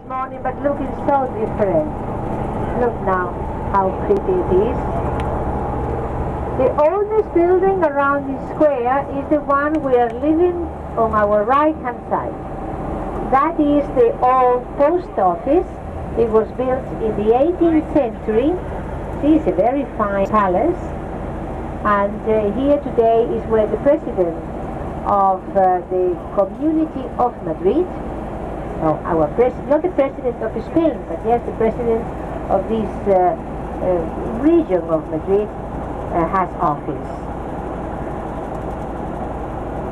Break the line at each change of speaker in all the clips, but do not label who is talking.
morning, but looking so different. Look now how pretty it is. The oldest building around this square is the one we are living on our right-hand side. That is the old post office. It was built in the 18th century. This is a very fine palace. And here today is where the president of the community of Madrid, not the president of Spain, but yes, the president of this region of Madrid has office.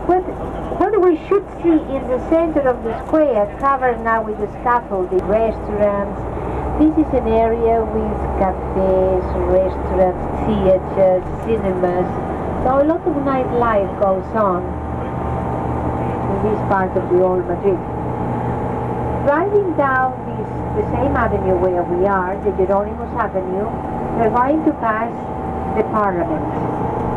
What we should see in the center of the square, covered now with the scaffolding, restaurants. This is an area with cafes, restaurants, theaters, cinemas. So a lot of nightlife goes on in this part of the old Madrid. Driving down the same avenue where we are, the Jerónimos Avenue, we're going to pass the Parliament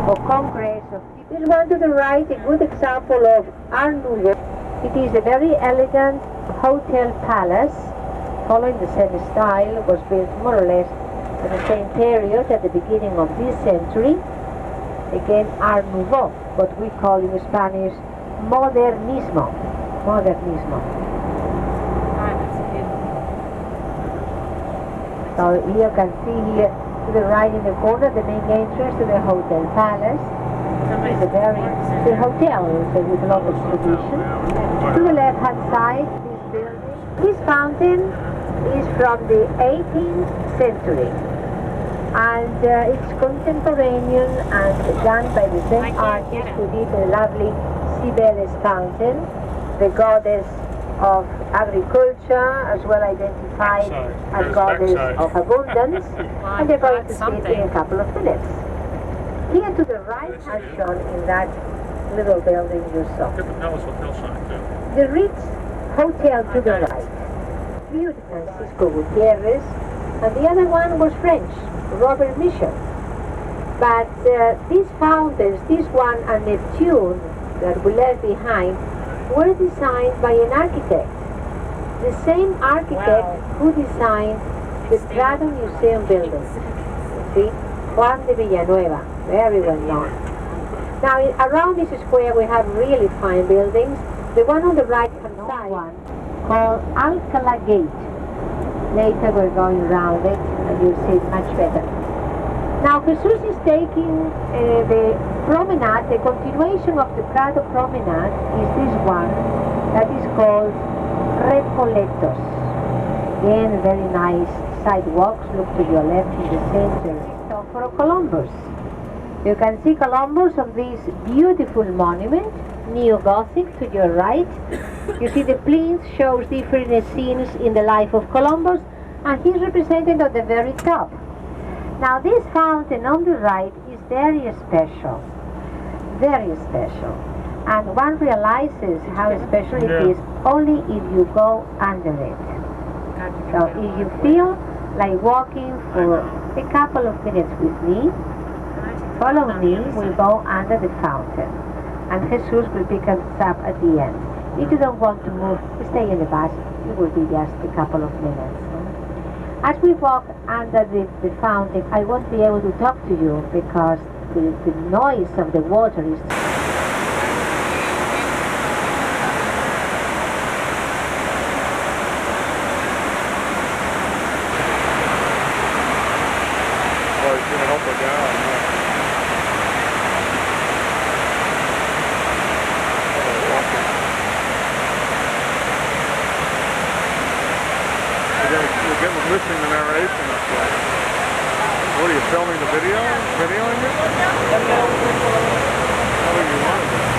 or Congress of. This one to the right, a good example of Art Nouveau. It is a very elegant hotel palace, following the same style, was built more or less at the same period at the beginning of this century. Again, Art Nouveau, what we call in Spanish modernismo. Modernismo. So here you can see here to the right in the corner the main entrance to the hotel palace. It's a hotel so with a lot of tradition. To the left hand side, this building. This fountain is from the 18th century. And it's contemporanean and done by the same artist who did the lovely Cibeles fountain, the goddess of agriculture, as well identified as goddess of abundance, and they're going to see it in a couple of minutes. Here to the right, as shown in that little building you saw. The Ritz Hotel to the right. Viewed Francisco Gutierrez, and the other one was French, Robert Michel. But these fountains, this one and Neptune that we left behind, were designed by an architect. The same architect who designed the Prado Museum building. You see? Juan de Villanueva, very well known. Now around this square we have really fine buildings. The one on the right hand side, one called Alcalá Gate. Later we're going around it and you'll see it much better. Now Jesus is taking the promenade, the continuation of the Prado promenade is this one that is called Recoletos. Again, very nice sidewalks, look to your left in the center. For Columbus. You can see Columbus on this beautiful monument, Neo-Gothic to your right. You see the plinth shows different scenes in the life of Columbus, and he's represented at the very top. Now this fountain on the right is very special, and one realizes how special it is only if you go under it. So if you feel like walking for a couple of minutes with me, follow me, we'll go under the fountain, and Jesus will pick us up at the end. If you don't want to move, stay in the bus, it will be just a couple of minutes. As we walk under the fountain, I won't be able to talk to you because the noise of the water is...
You're listening to narration up there. What are you filming the video? Videoing it? What do you want?